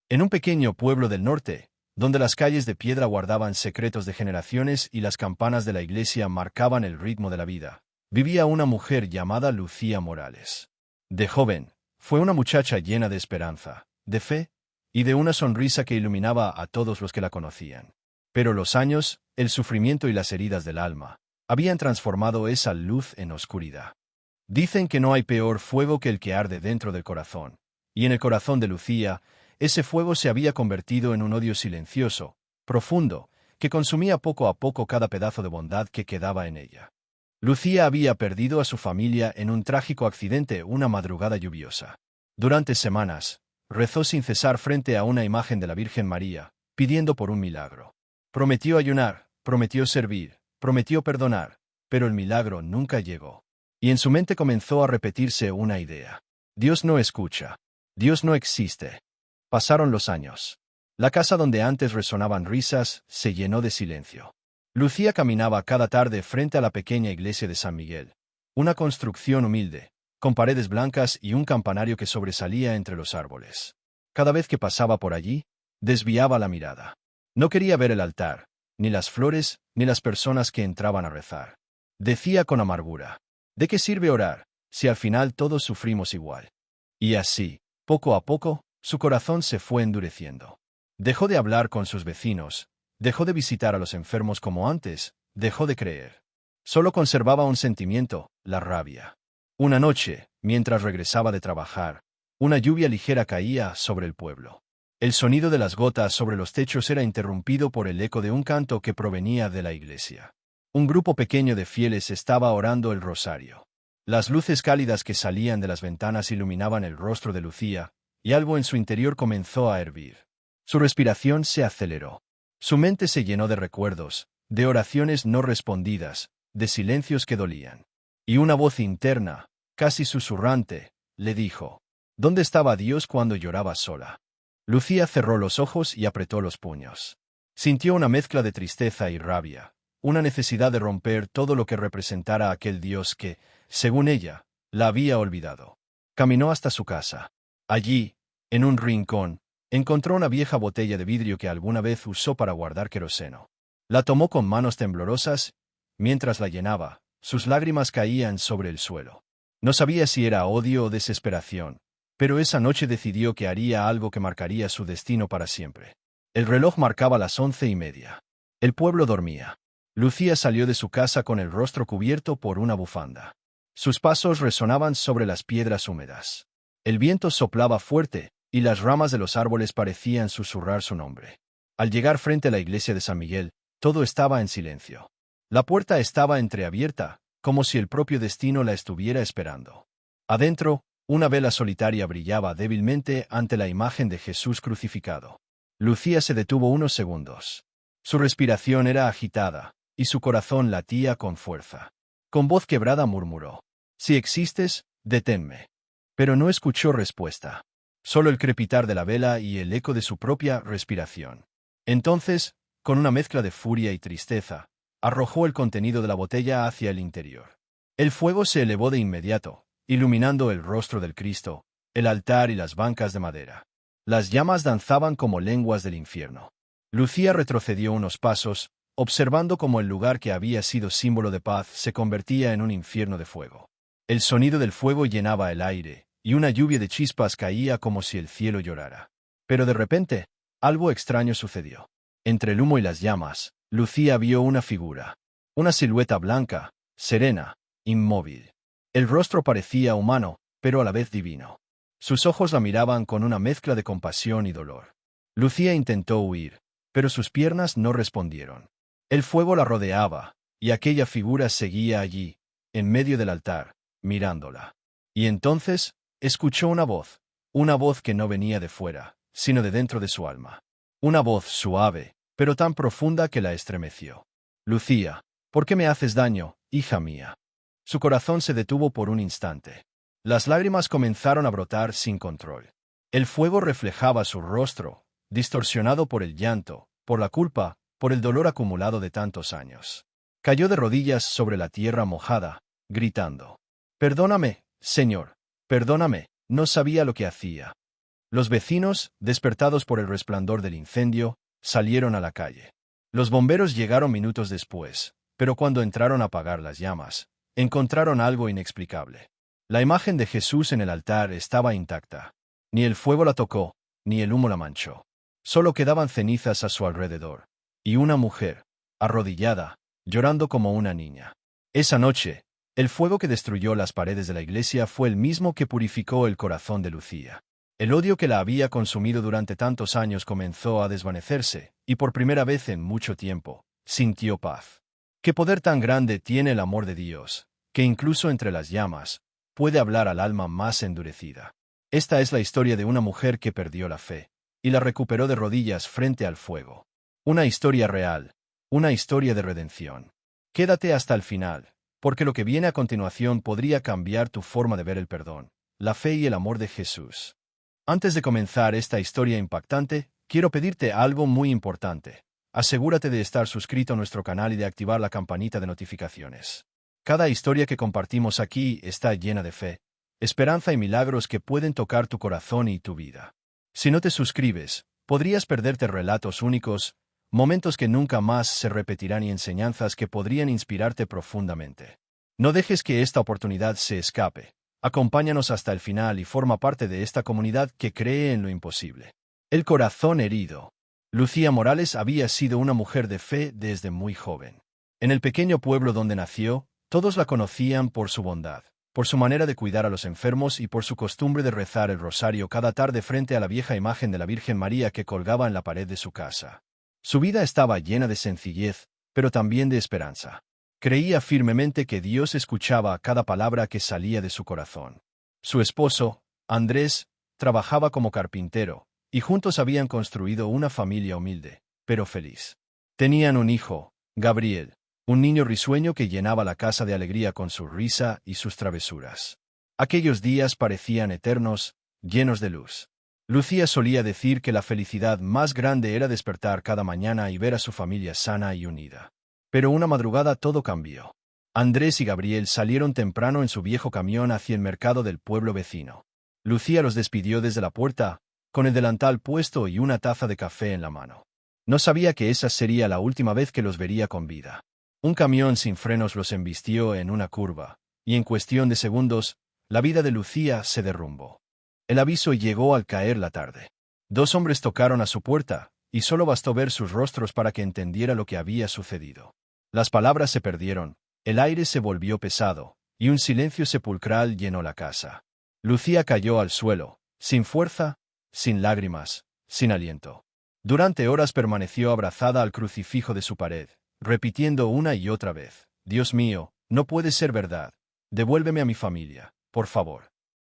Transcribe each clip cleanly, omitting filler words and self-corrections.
En un pequeño pueblo del norte, donde las calles de piedra guardaban secretos de generaciones y las campanas de la iglesia marcaban el ritmo de la vida, vivía una mujer llamada Lucía Morales. De joven, fue una muchacha llena de esperanza, de fe y de una sonrisa que iluminaba a todos los que la conocían. Pero los años, el sufrimiento y las heridas del alma habían transformado esa luz en oscuridad. Dicen que no hay peor fuego que el que arde dentro del corazón, y en el corazón de Lucía, ese fuego se había convertido en un odio silencioso, profundo, que consumía poco a poco cada pedazo de bondad que quedaba en ella. Lucía había perdido a su familia en un trágico accidente una madrugada lluviosa. Durante semanas, rezó sin cesar frente a una imagen de la Virgen María, pidiendo por un milagro. Prometió ayunar, prometió servir, prometió perdonar, pero el milagro nunca llegó. Y en su mente comenzó a repetirse una idea. Dios no escucha. Dios no existe. Pasaron los años. La casa donde antes resonaban risas se llenó de silencio. Lucía caminaba cada tarde frente a la pequeña iglesia de San Miguel, una construcción humilde, con paredes blancas y un campanario que sobresalía entre los árboles. Cada vez que pasaba por allí, desviaba la mirada. No quería ver el altar, ni las flores, ni las personas que entraban a rezar. Decía con amargura: ¿de qué sirve orar, si al final todos sufrimos igual? Y así, poco a poco, su corazón se fue endureciendo. Dejó de hablar con sus vecinos, dejó de visitar a los enfermos como antes, dejó de creer. Solo conservaba un sentimiento, la rabia. Una noche, mientras regresaba de trabajar, una lluvia ligera caía sobre el pueblo. El sonido de las gotas sobre los techos era interrumpido por el eco de un canto que provenía de la iglesia. Un grupo pequeño de fieles estaba orando el rosario. Las luces cálidas que salían de las ventanas iluminaban el rostro de Lucía, y algo en su interior comenzó a hervir. Su respiración se aceleró. Su mente se llenó de recuerdos, de oraciones no respondidas, de silencios que dolían. Y una voz interna, casi susurrante, le dijo: ¿dónde estaba Dios cuando lloraba sola? Lucía cerró los ojos y apretó los puños. Sintió una mezcla de tristeza y rabia, una necesidad de romper todo lo que representara aquel Dios que, según ella, la había olvidado. Caminó hasta su casa. Allí, en un rincón, encontró una vieja botella de vidrio que alguna vez usó para guardar queroseno. La tomó con manos temblorosas. Mientras la llenaba, sus lágrimas caían sobre el suelo. No sabía si era odio o desesperación, pero esa noche decidió que haría algo que marcaría su destino para siempre. El reloj marcaba las 11:30. El pueblo dormía. Lucía salió de su casa con el rostro cubierto por una bufanda. Sus pasos resonaban sobre las piedras húmedas. El viento soplaba fuerte, y las ramas de los árboles parecían susurrar su nombre. Al llegar frente a la iglesia de San Miguel, todo estaba en silencio. La puerta estaba entreabierta, como si el propio destino la estuviera esperando. Adentro, una vela solitaria brillaba débilmente ante la imagen de Jesús crucificado. Lucía se detuvo unos segundos. Su respiración era agitada, y su corazón latía con fuerza. Con voz quebrada murmuró: «Si existes, deténme». Pero no escuchó respuesta. Solo el crepitar de la vela y el eco de su propia respiración. Entonces, con una mezcla de furia y tristeza, arrojó el contenido de la botella hacia el interior. El fuego se elevó de inmediato, iluminando el rostro del Cristo, el altar y las bancas de madera. Las llamas danzaban como lenguas del infierno. Lucía retrocedió unos pasos, observando cómo el lugar que había sido símbolo de paz se convertía en un infierno de fuego. El sonido del fuego llenaba el aire, y una lluvia de chispas caía como si el cielo llorara. Pero de repente, algo extraño sucedió. Entre el humo y las llamas, Lucía vio una figura. Una silueta blanca, serena, inmóvil. El rostro parecía humano, pero a la vez divino. Sus ojos la miraban con una mezcla de compasión y dolor. Lucía intentó huir, pero sus piernas no respondieron. El fuego la rodeaba, y aquella figura seguía allí, en medio del altar, mirándola. Y entonces, escuchó una voz que no venía de fuera, sino de dentro de su alma. Una voz suave, pero tan profunda que la estremeció. «Lucía, ¿por qué me haces daño, hija mía?» Su corazón se detuvo por un instante. Las lágrimas comenzaron a brotar sin control. El fuego reflejaba su rostro, distorsionado por el llanto, por la culpa, por el dolor acumulado de tantos años. Cayó de rodillas sobre la tierra mojada, gritando: «Perdóname, Señor, perdóname, no sabía lo que hacía». Los vecinos, despertados por el resplandor del incendio, salieron a la calle. Los bomberos llegaron minutos después, pero cuando entraron a apagar las llamas, encontraron algo inexplicable. La imagen de Jesús en el altar estaba intacta. Ni el fuego la tocó, ni el humo la manchó. Solo quedaban cenizas a su alrededor. Y una mujer, arrodillada, llorando como una niña. Esa noche, el fuego que destruyó las paredes de la iglesia fue el mismo que purificó el corazón de Lucía. El odio que la había consumido durante tantos años comenzó a desvanecerse, y por primera vez en mucho tiempo, sintió paz. ¿Qué poder tan grande tiene el amor de Dios, que incluso entre las llamas, puede hablar al alma más endurecida? Esta es la historia de una mujer que perdió la fe, y la recuperó de rodillas frente al fuego. Una historia real, una historia de redención. Quédate hasta el final, porque lo que viene a continuación podría cambiar tu forma de ver el perdón, la fe y el amor de Jesús. Antes de comenzar esta historia impactante, quiero pedirte algo muy importante. Asegúrate de estar suscrito a nuestro canal y de activar la campanita de notificaciones. Cada historia que compartimos aquí está llena de fe, esperanza y milagros que pueden tocar tu corazón y tu vida. Si no te suscribes, podrías perderte relatos únicos, momentos que nunca más se repetirán y enseñanzas que podrían inspirarte profundamente. No dejes que esta oportunidad se escape. Acompáñanos hasta el final y forma parte de esta comunidad que cree en lo imposible. El corazón herido. Lucía Morales había sido una mujer de fe desde muy joven. En el pequeño pueblo donde nació, todos la conocían por su bondad, por su manera de cuidar a los enfermos y por su costumbre de rezar el rosario cada tarde frente a la vieja imagen de la Virgen María que colgaba en la pared de su casa. Su vida estaba llena de sencillez, pero también de esperanza. Creía firmemente que Dios escuchaba cada palabra que salía de su corazón. Su esposo, Andrés, trabajaba como carpintero, y juntos habían construido una familia humilde, pero feliz. Tenían un hijo, Gabriel, un niño risueño que llenaba la casa de alegría con su risa y sus travesuras. Aquellos días parecían eternos, llenos de luz. Lucía solía decir que la felicidad más grande era despertar cada mañana y ver a su familia sana y unida. Pero una madrugada todo cambió. Andrés y Gabriel salieron temprano en su viejo camión hacia el mercado del pueblo vecino. Lucía los despidió desde la puerta, con el delantal puesto y una taza de café en la mano. No sabía que esa sería la última vez que los vería con vida. Un camión sin frenos los embistió en una curva, y en cuestión de segundos, la vida de Lucía se derrumbó. El aviso llegó al caer la tarde. 2 hombres tocaron a su puerta, y solo bastó ver sus rostros para que entendiera lo que había sucedido. Las palabras se perdieron, el aire se volvió pesado, y un silencio sepulcral llenó la casa. Lucía cayó al suelo, sin fuerza, sin lágrimas, sin aliento. Durante horas permaneció abrazada al crucifijo de su pared, repitiendo una y otra vez: «Dios mío, no puede ser verdad. Devuélveme a mi familia, por favor».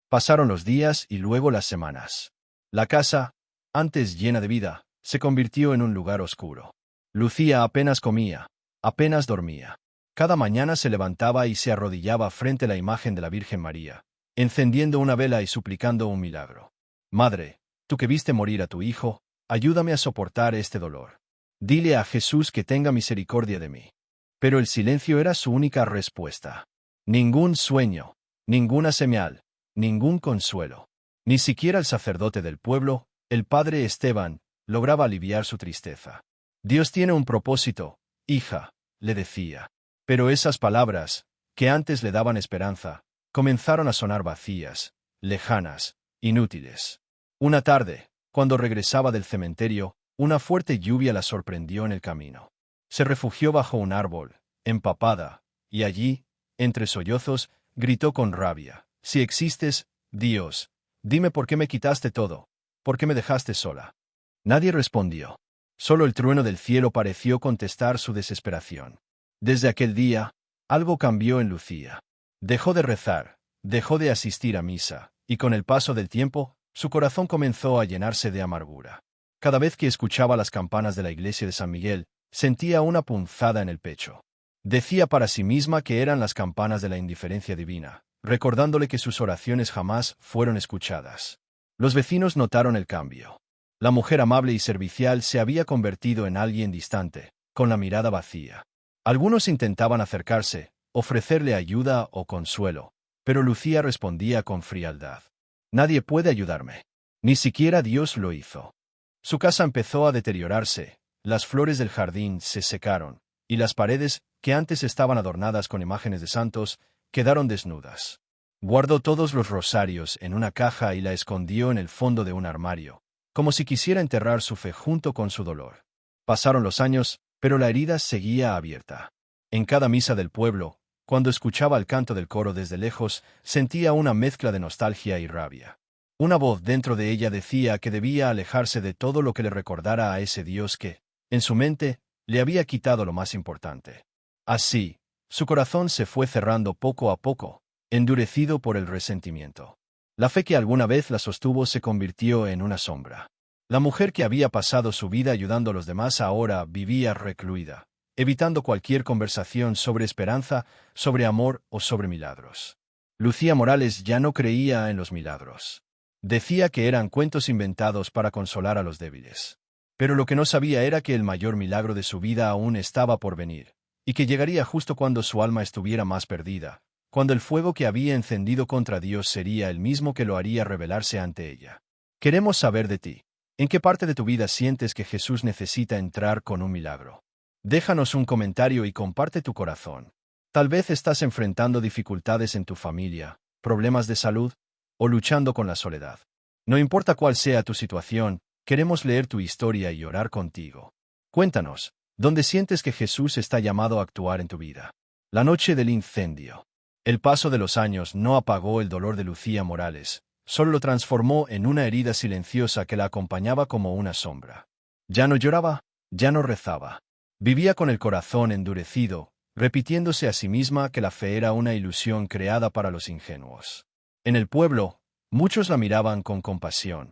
Pasaron los días y luego las semanas. La casa, antes llena de vida, se convirtió en un lugar oscuro. Lucía apenas comía, apenas dormía. Cada mañana se levantaba y se arrodillaba frente a la imagen de la Virgen María, encendiendo una vela y suplicando un milagro. «Madre, tú que viste morir a tu hijo, ayúdame a soportar este dolor. Dile a Jesús que tenga misericordia de mí». Pero el silencio era su única respuesta. Ningún sueño, ninguna señal, ningún consuelo. Ni siquiera el sacerdote del pueblo, el padre Esteban, lograba aliviar su tristeza. «Dios tiene un propósito, hija», le decía. Pero esas palabras, que antes le daban esperanza, comenzaron a sonar vacías, lejanas, inútiles. Una tarde, cuando regresaba del cementerio, una fuerte lluvia la sorprendió en el camino. Se refugió bajo un árbol, empapada, y allí, entre sollozos, gritó con rabia: «Si existes, Dios, dime por qué me quitaste todo, por qué me dejaste sola». Nadie respondió. Solo el trueno del cielo pareció contestar su desesperación. Desde aquel día, algo cambió en Lucía. Dejó de rezar, dejó de asistir a misa, y con el paso del tiempo, su corazón comenzó a llenarse de amargura. Cada vez que escuchaba las campanas de la iglesia de San Miguel, sentía una punzada en el pecho. Decía para sí misma que eran las campanas de la indiferencia divina, recordándole que sus oraciones jamás fueron escuchadas. Los vecinos notaron el cambio. La mujer amable y servicial se había convertido en alguien distante, con la mirada vacía. Algunos intentaban acercarse, ofrecerle ayuda o consuelo, pero Lucía respondía con frialdad: «Nadie puede ayudarme. Ni siquiera Dios lo hizo. Su casa empezó a deteriorarse, las flores del jardín se secaron, y las paredes, que antes estaban adornadas con imágenes de santos, quedaron desnudas. Guardó todos los rosarios en una caja y la escondió en el fondo de un armario, como si quisiera enterrar su fe junto con su dolor. Pasaron los años, pero la herida seguía abierta. En cada misa del pueblo, cuando escuchaba el canto del coro desde lejos, sentía una mezcla de nostalgia y rabia. Una voz dentro de ella decía que debía alejarse de todo lo que le recordara a ese Dios que, en su mente, le había quitado lo más importante. Así, su corazón se fue cerrando poco a poco, endurecido por el resentimiento. La fe que alguna vez la sostuvo se convirtió en una sombra. La mujer que había pasado su vida ayudando a los demás ahora vivía recluida, evitando cualquier conversación sobre esperanza, sobre amor o sobre milagros. Lucía Morales ya no creía en los milagros. Decía que eran cuentos inventados para consolar a los débiles. Pero lo que no sabía era que el mayor milagro de su vida aún estaba por venir, y que llegaría justo cuando su alma estuviera más perdida, cuando el fuego que había encendido contra Dios sería el mismo que lo haría rebelarse ante ella. Queremos saber de ti. ¿En qué parte de tu vida sientes que Jesús necesita entrar con un milagro? Déjanos un comentario y comparte tu corazón. Tal vez estás enfrentando dificultades en tu familia, problemas de salud, o luchando con la soledad. No importa cuál sea tu situación, queremos leer tu historia y orar contigo. Cuéntanos, ¿dónde sientes que Jesús está llamado a actuar en tu vida? La noche del incendio. El paso de los años no apagó el dolor de Lucía Morales, solo lo transformó en una herida silenciosa que la acompañaba como una sombra. Ya no lloraba, ya no rezaba. Vivía con el corazón endurecido, repitiéndose a sí misma que la fe era una ilusión creada para los ingenuos. En el pueblo, muchos la miraban con compasión.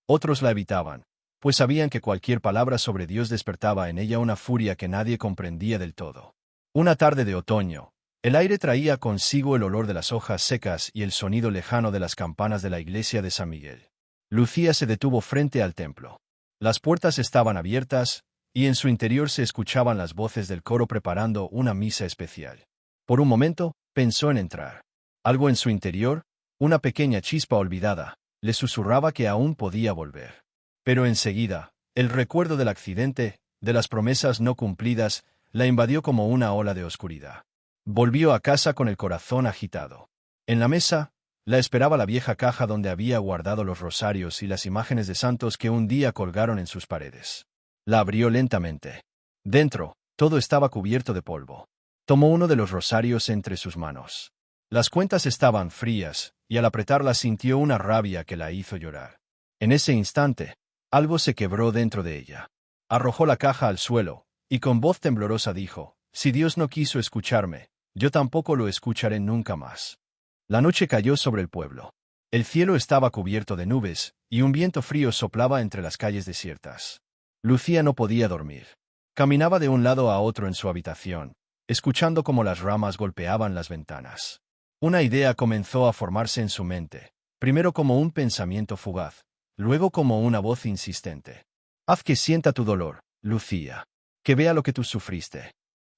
Otros la evitaban, pues sabían que cualquier palabra sobre Dios despertaba en ella una furia que nadie comprendía del todo. Una tarde de otoño, el aire traía consigo el olor de las hojas secas y el sonido lejano de las campanas de la iglesia de San Miguel. Lucía se detuvo frente al templo. Las puertas estaban abiertas, y en su interior se escuchaban las voces del coro preparando una misa especial. Por un momento, pensó en entrar. Algo en su interior, una pequeña chispa olvidada, le susurraba que aún podía volver. Pero enseguida, el recuerdo del accidente, de las promesas no cumplidas, la invadió como una ola de oscuridad. Volvió a casa con el corazón agitado. En la mesa, la esperaba la vieja caja donde había guardado los rosarios y las imágenes de santos que un día colgaron en sus paredes. La abrió lentamente. Dentro, todo estaba cubierto de polvo. Tomó uno de los rosarios entre sus manos. Las cuentas estaban frías, y al apretarlas sintió una rabia que la hizo llorar. En ese instante, algo se quebró dentro de ella. Arrojó la caja al suelo, y con voz temblorosa dijo: «Si Dios no quiso escucharme, yo tampoco lo escucharé nunca más». La noche cayó sobre el pueblo. El cielo estaba cubierto de nubes, y un viento frío soplaba entre las calles desiertas. Lucía no podía dormir. Caminaba de un lado a otro en su habitación, escuchando cómo las ramas golpeaban las ventanas. Una idea comenzó a formarse en su mente, primero como un pensamiento fugaz, luego como una voz insistente. «Haz que sienta tu dolor, Lucía. Que vea lo que tú sufriste».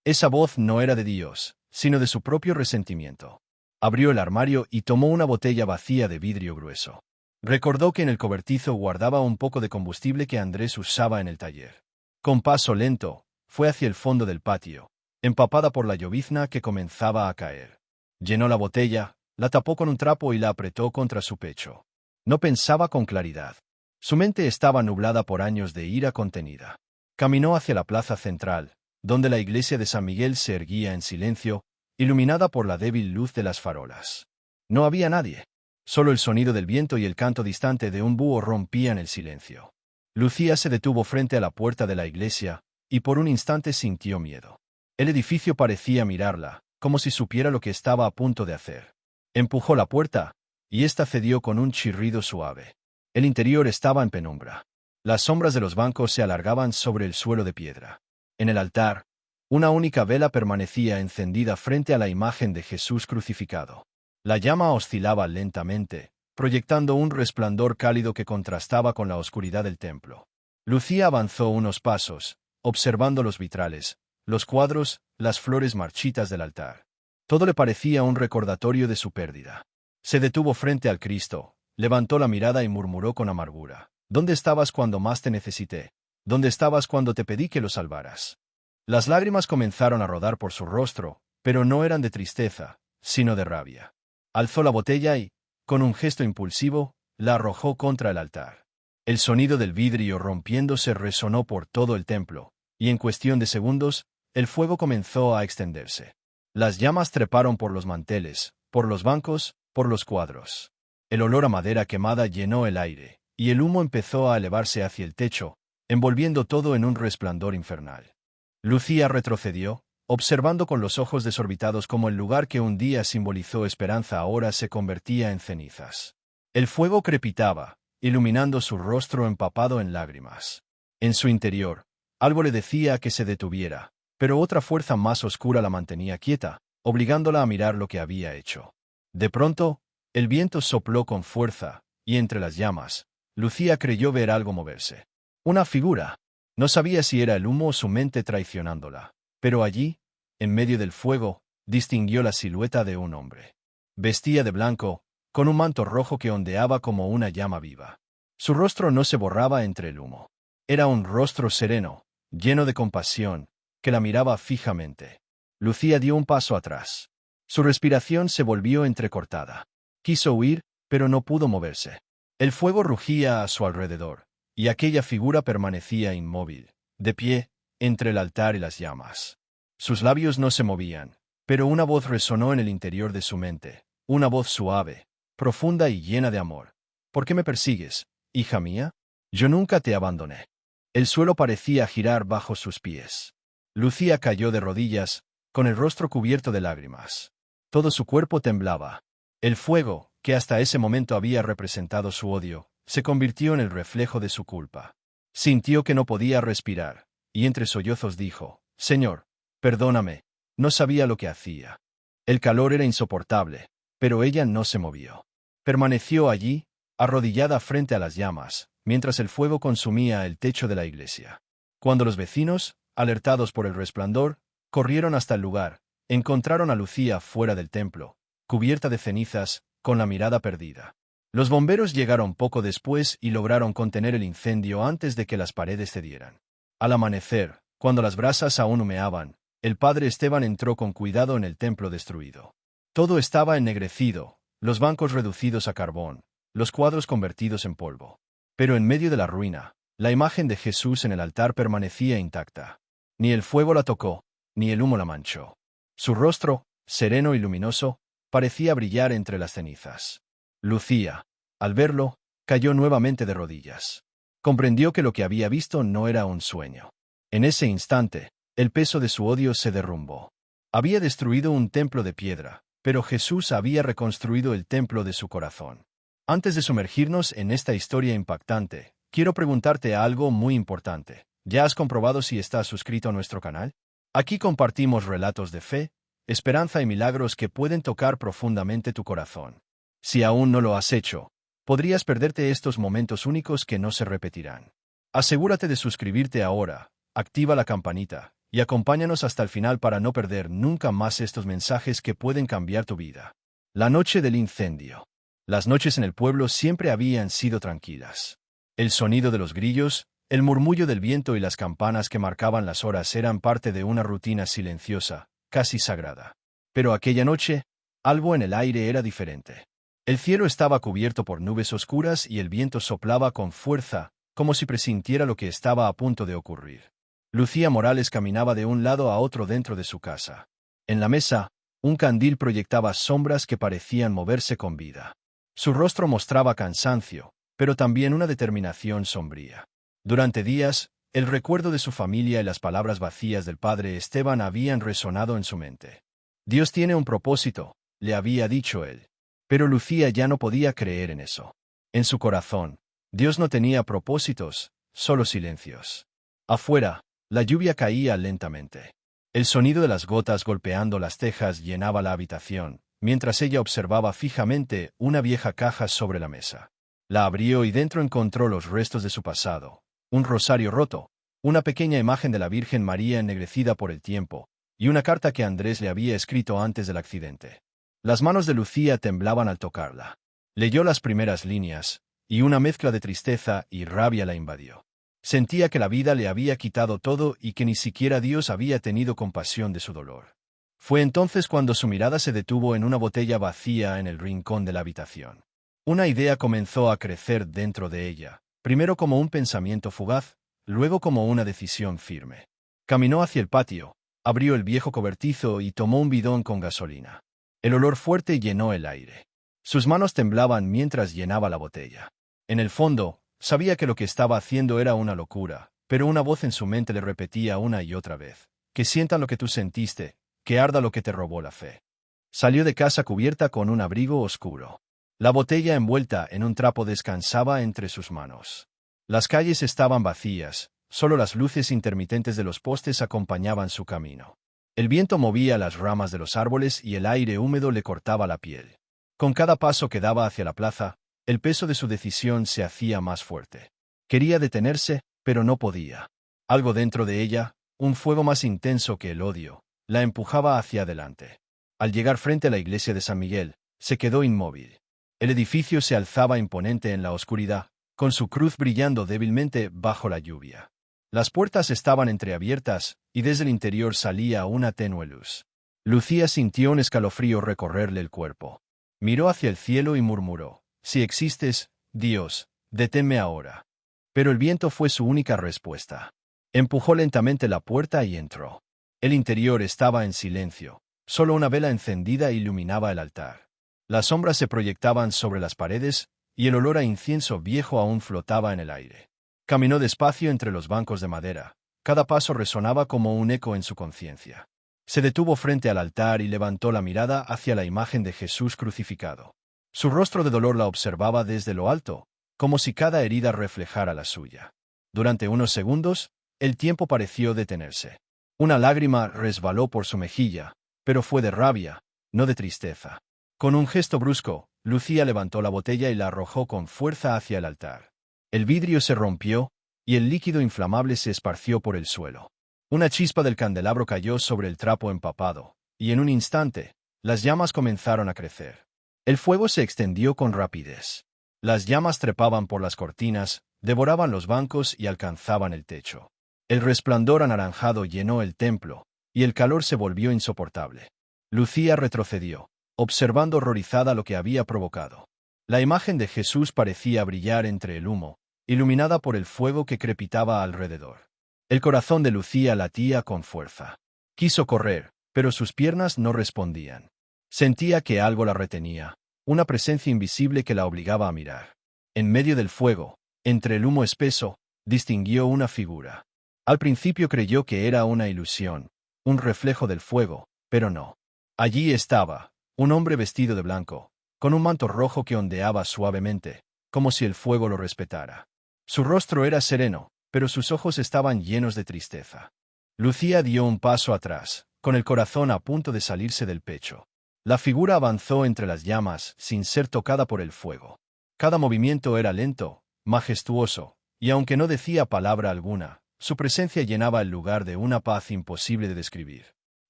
Esa voz no era de Dios, sino de su propio resentimiento. Abrió el armario y tomó una botella vacía de vidrio grueso. Recordó que en el cobertizo guardaba un poco de combustible que Andrés usaba en el taller. Con paso lento, fue hacia el fondo del patio, empapada por la llovizna que comenzaba a caer. Llenó la botella, la tapó con un trapo y la apretó contra su pecho. No pensaba con claridad. Su mente estaba nublada por años de ira contenida. Caminó hacia la plaza central, donde la iglesia de San Miguel se erguía en silencio, iluminada por la débil luz de las farolas. No había nadie. Solo el sonido del viento y el canto distante de un búho rompían el silencio. Lucía se detuvo frente a la puerta de la iglesia, y por un instante sintió miedo. El edificio parecía mirarla, como si supiera lo que estaba a punto de hacer. Empujó la puerta, y ésta cedió con un chirrido suave. El interior estaba en penumbra. Las sombras de los bancos se alargaban sobre el suelo de piedra. En el altar, una única vela permanecía encendida frente a la imagen de Jesús crucificado. La llama oscilaba lentamente, proyectando un resplandor cálido que contrastaba con la oscuridad del templo. Lucía avanzó unos pasos, observando los vitrales, los cuadros, las flores marchitas del altar. Todo le parecía un recordatorio de su pérdida. Se detuvo frente al Cristo, Levantó la mirada y murmuró con amargura. ¿Dónde estabas cuando más te necesité? ¿Dónde estabas cuando te pedí que lo salvaras? Las lágrimas comenzaron a rodar por su rostro, pero no eran de tristeza, sino de rabia. Alzó la botella y, con un gesto impulsivo, la arrojó contra el altar. El sonido del vidrio rompiéndose resonó por todo el templo, y en cuestión de segundos, el fuego comenzó a extenderse. Las llamas treparon por los manteles, por los bancos, por los cuadros. El olor a madera quemada llenó el aire, y el humo empezó a elevarse hacia el techo, envolviendo todo en un resplandor infernal. Lucía retrocedió, observando con los ojos desorbitados cómo el lugar que un día simbolizó esperanza ahora se convertía en cenizas. El fuego crepitaba, iluminando su rostro empapado en lágrimas. En su interior, algo le decía que se detuviera, pero otra fuerza más oscura la mantenía quieta, obligándola a mirar lo que había hecho. De pronto, el viento sopló con fuerza, y entre las llamas, Lucía creyó ver algo moverse. Una figura. No sabía si era el humo o su mente traicionándola, pero allí, en medio del fuego, distinguió la silueta de un hombre. Vestía de blanco, con un manto rojo que ondeaba como una llama viva. Su rostro no se borraba entre el humo. Era un rostro sereno, lleno de compasión, que la miraba fijamente. Lucía dio un paso atrás. Su respiración se volvió entrecortada. Quiso huir, pero no pudo moverse. El fuego rugía a su alrededor, y aquella figura permanecía inmóvil, de pie, entre el altar y las llamas. Sus labios no se movían, pero una voz resonó en el interior de su mente, una voz suave, profunda y llena de amor. ¿Por qué me persigues, hija mía? Yo nunca te abandoné. El suelo parecía girar bajo sus pies. Lucía cayó de rodillas, con el rostro cubierto de lágrimas. Todo su cuerpo temblaba. El fuego, que hasta ese momento había representado su odio, se convirtió en el reflejo de su culpa. Sintió que no podía respirar, y entre sollozos dijo, «Señor, perdóname, no sabía lo que hacía». El calor era insoportable, pero ella no se movió. Permaneció allí, arrodillada frente a las llamas, mientras el fuego consumía el techo de la iglesia. Cuando los vecinos, alertados por el resplandor, corrieron hasta el lugar, encontraron a Lucía fuera del templo, cubierta de cenizas, con la mirada perdida. Los bomberos llegaron poco después y lograron contener el incendio antes de que las paredes cedieran. Al amanecer, cuando las brasas aún humeaban, el padre Esteban entró con cuidado en el templo destruido. Todo estaba ennegrecido, los bancos reducidos a carbón, los cuadros convertidos en polvo. Pero en medio de la ruina, la imagen de Jesús en el altar permanecía intacta. Ni el fuego la tocó, ni el humo la manchó. Su rostro, sereno y luminoso, parecía brillar entre las cenizas. Lucía, al verlo, cayó nuevamente de rodillas. Comprendió que lo que había visto no era un sueño. En ese instante, el peso de su odio se derrumbó. Había destruido un templo de piedra, pero Jesús había reconstruido el templo de su corazón. Antes de sumergirnos en esta historia impactante, quiero preguntarte algo muy importante. ¿Ya has comprobado si estás suscrito a nuestro canal? Aquí compartimos relatos de fe, esperanza y milagros que pueden tocar profundamente tu corazón. Si aún no lo has hecho, podrías perderte estos momentos únicos que no se repetirán. Asegúrate de suscribirte ahora, activa la campanita, y acompáñanos hasta el final para no perder nunca más estos mensajes que pueden cambiar tu vida. La noche del incendio. Las noches en el pueblo siempre habían sido tranquilas. El sonido de los grillos, el murmullo del viento y las campanas que marcaban las horas eran parte de una rutina silenciosa, casi sagrada. Pero aquella noche, algo en el aire era diferente. El cielo estaba cubierto por nubes oscuras y el viento soplaba con fuerza, como si presintiera lo que estaba a punto de ocurrir. Lucía Morales caminaba de un lado a otro dentro de su casa. En la mesa, un candil proyectaba sombras que parecían moverse con vida. Su rostro mostraba cansancio, pero también una determinación sombría. Durante días, el recuerdo de su familia y las palabras vacías del padre Esteban habían resonado en su mente. Dios tiene un propósito, le había dicho él. Pero Lucía ya no podía creer en eso. En su corazón, Dios no tenía propósitos, solo silencios. Afuera, la lluvia caía lentamente. El sonido de las gotas golpeando las tejas llenaba la habitación, mientras ella observaba fijamente una vieja caja sobre la mesa. La abrió y dentro encontró los restos de su pasado, un rosario roto, una pequeña imagen de la Virgen María ennegrecida por el tiempo, y una carta que Andrés le había escrito antes del accidente. Las manos de Lucía temblaban al tocarla. Leyó las primeras líneas, y una mezcla de tristeza y rabia la invadió. Sentía que la vida le había quitado todo y que ni siquiera Dios había tenido compasión de su dolor. Fue entonces cuando su mirada se detuvo en una botella vacía en el rincón de la habitación. Una idea comenzó a crecer dentro de ella, primero como un pensamiento fugaz, luego como una decisión firme. Caminó hacia el patio, abrió el viejo cobertizo y tomó un bidón con gasolina. El olor fuerte llenó el aire. Sus manos temblaban mientras llenaba la botella. En el fondo, sabía que lo que estaba haciendo era una locura, pero una voz en su mente le repetía una y otra vez: que sientan lo que tú sentiste, que arda lo que te robó la fe. Salió de casa cubierta con un abrigo oscuro. La botella envuelta en un trapo descansaba entre sus manos. Las calles estaban vacías, solo las luces intermitentes de los postes acompañaban su camino. El viento movía las ramas de los árboles y el aire húmedo le cortaba la piel. Con cada paso que daba hacia la plaza, el peso de su decisión se hacía más fuerte. Quería detenerse, pero no podía. Algo dentro de ella, un fuego más intenso que el odio, la empujaba hacia adelante. Al llegar frente a la iglesia de San Miguel, se quedó inmóvil. El edificio se alzaba imponente en la oscuridad, con su cruz brillando débilmente bajo la lluvia. Las puertas estaban entreabiertas, y desde el interior salía una tenue luz. Lucía sintió un escalofrío recorrerle el cuerpo. Miró hacia el cielo y murmuró: si existes, Dios, deténme ahora. Pero el viento fue su única respuesta. Empujó lentamente la puerta y entró. El interior estaba en silencio. Solo una vela encendida iluminaba el altar. Las sombras se proyectaban sobre las paredes, y el olor a incienso viejo aún flotaba en el aire. Caminó despacio entre los bancos de madera. Cada paso resonaba como un eco en su conciencia. Se detuvo frente al altar y levantó la mirada hacia la imagen de Jesús crucificado. Su rostro de dolor la observaba desde lo alto, como si cada herida reflejara la suya. Durante unos segundos, el tiempo pareció detenerse. Una lágrima resbaló por su mejilla, pero fue de rabia, no de tristeza. Con un gesto brusco, Lucía levantó la botella y la arrojó con fuerza hacia el altar. El vidrio se rompió, y el líquido inflamable se esparció por el suelo. Una chispa del candelabro cayó sobre el trapo empapado, y en un instante, las llamas comenzaron a crecer. El fuego se extendió con rapidez. Las llamas trepaban por las cortinas, devoraban los bancos y alcanzaban el techo. El resplandor anaranjado llenó el templo, y el calor se volvió insoportable. Lucía retrocedió, observando horrorizada lo que había provocado. La imagen de Jesús parecía brillar entre el humo, iluminada por el fuego que crepitaba alrededor. El corazón de Lucía latía con fuerza. Quiso correr, pero sus piernas no respondían. Sentía que algo la retenía, una presencia invisible que la obligaba a mirar. En medio del fuego, entre el humo espeso, distinguió una figura. Al principio creyó que era una ilusión, un reflejo del fuego, pero no. Allí estaba, un hombre vestido de blanco, con un manto rojo que ondeaba suavemente, como si el fuego lo respetara. Su rostro era sereno, pero sus ojos estaban llenos de tristeza. Lucía dio un paso atrás, con el corazón a punto de salirse del pecho. La figura avanzó entre las llamas, sin ser tocada por el fuego. Cada movimiento era lento, majestuoso, y aunque no decía palabra alguna, su presencia llenaba el lugar de una paz imposible de describir.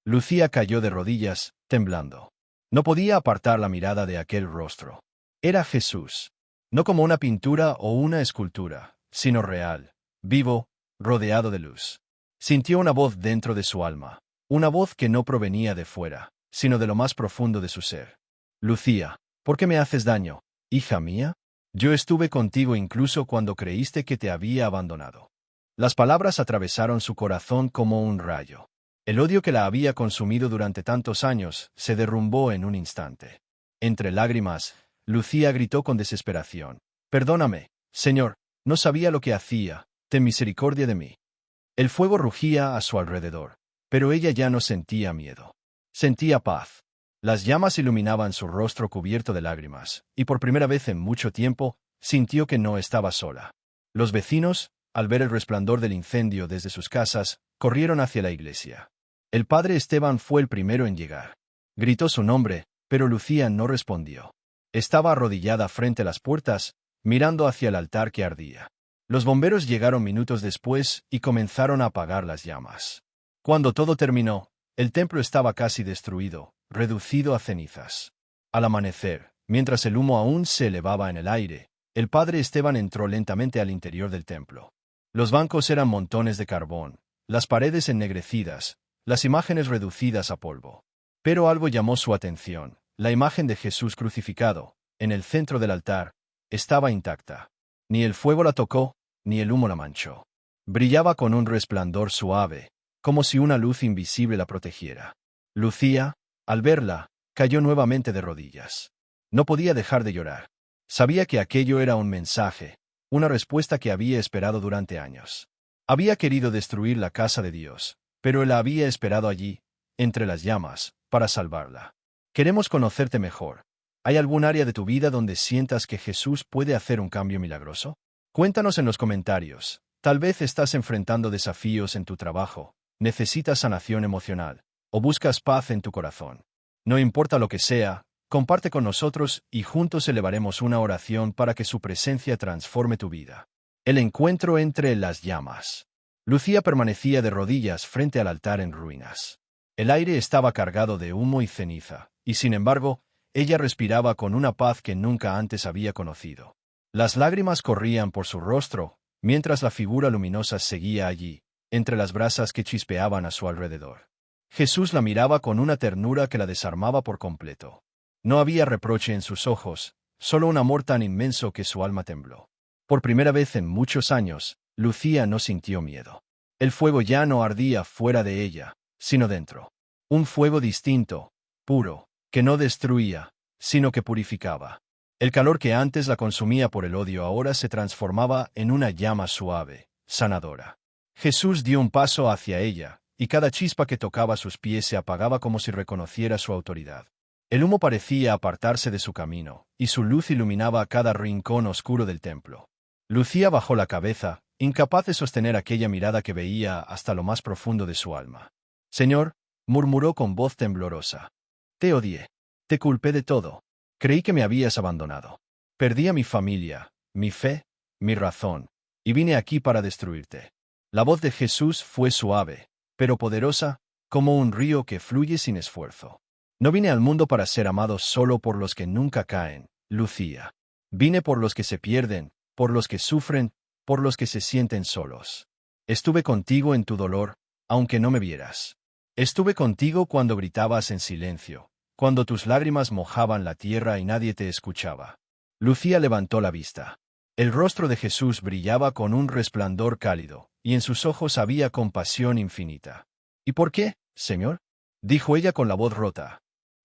Lucía cayó de rodillas, temblando. No podía apartar la mirada de aquel rostro. Era Jesús. No como una pintura o una escultura, sino real, vivo, rodeado de luz. Sintió una voz dentro de su alma, una voz que no provenía de fuera, sino de lo más profundo de su ser. Lucía, ¿por qué me haces daño, hija mía? Yo estuve contigo incluso cuando creíste que te había abandonado. Las palabras atravesaron su corazón como un rayo. El odio que la había consumido durante tantos años se derrumbó en un instante. Entre lágrimas, Lucía gritó con desesperación: «Perdóname, Señor, no sabía lo que hacía, ten misericordia de mí». El fuego rugía a su alrededor, pero ella ya no sentía miedo. Sentía paz. Las llamas iluminaban su rostro cubierto de lágrimas, y por primera vez en mucho tiempo, sintió que no estaba sola. Los vecinos, al ver el resplandor del incendio desde sus casas, corrieron hacia la iglesia. El padre Esteban fue el primero en llegar. Gritó su nombre, pero Lucía no respondió. Estaba arrodillada frente a las puertas, mirando hacia el altar que ardía. Los bomberos llegaron minutos después y comenzaron a apagar las llamas. Cuando todo terminó, el templo estaba casi destruido, reducido a cenizas. Al amanecer, Mientras el humo aún se elevaba en el aire, el padre Esteban entró lentamente al interior del templo. Los bancos eran montones de carbón, las paredes ennegrecidas, las imágenes reducidas a polvo. Pero algo llamó su atención: la imagen de Jesús crucificado, en el centro del altar, estaba intacta. Ni el fuego la tocó, ni el humo la manchó. Brillaba con un resplandor suave, como si una luz invisible la protegiera. Lucía, al verla, cayó nuevamente de rodillas. No podía dejar de llorar. Sabía que aquello era un mensaje, una respuesta que había esperado durante años. Había querido destruir la casa de Dios, pero él la había esperado allí, entre las llamas, para salvarla. Queremos conocerte mejor. ¿Hay algún área de tu vida donde sientas que Jesús puede hacer un cambio milagroso? Cuéntanos en los comentarios. Tal vez estás enfrentando desafíos en tu trabajo, necesitas sanación emocional, o buscas paz en tu corazón. No importa lo que sea, comparte con nosotros y juntos elevaremos una oración para que su presencia transforme tu vida. El encuentro entre las llamas. Lucía permanecía de rodillas frente al altar en ruinas. El aire estaba cargado de humo y ceniza, y sin embargo, ella respiraba con una paz que nunca antes había conocido. Las lágrimas corrían por su rostro, mientras la figura luminosa seguía allí, entre las brasas que chispeaban a su alrededor. Jesús la miraba con una ternura que la desarmaba por completo. No había reproche en sus ojos, solo un amor tan inmenso que su alma tembló. Por primera vez en muchos años, Lucía no sintió miedo. El fuego ya no ardía fuera de ella, sino dentro. Un fuego distinto, puro, que no destruía, sino que purificaba. El calor que antes la consumía por el odio ahora se transformaba en una llama suave, sanadora. Jesús dio un paso hacia ella, y cada chispa que tocaba sus pies se apagaba como si reconociera su autoridad. El humo parecía apartarse de su camino, y su luz iluminaba cada rincón oscuro del templo. Lucía bajó la cabeza, incapaz de sostener aquella mirada que veía hasta lo más profundo de su alma. «Señor», murmuró con voz temblorosa, «te odié. Te culpé de todo. Creí que me habías abandonado. Perdí a mi familia, mi fe, mi razón, y vine aquí para destruirte». La voz de Jesús fue suave, pero poderosa, como un río que fluye sin esfuerzo. «No vine al mundo para ser amado solo por los que nunca caen, Lucía. Vine por los que se pierden, por los que sufren, por los que se sienten solos. Estuve contigo en tu dolor, aunque no me vieras. Estuve contigo cuando gritabas en silencio, cuando tus lágrimas mojaban la tierra y nadie te escuchaba». Lucía levantó la vista. El rostro de Jesús brillaba con un resplandor cálido, y en sus ojos había compasión infinita. «¿Y por qué, Señor?», dijo ella con la voz rota.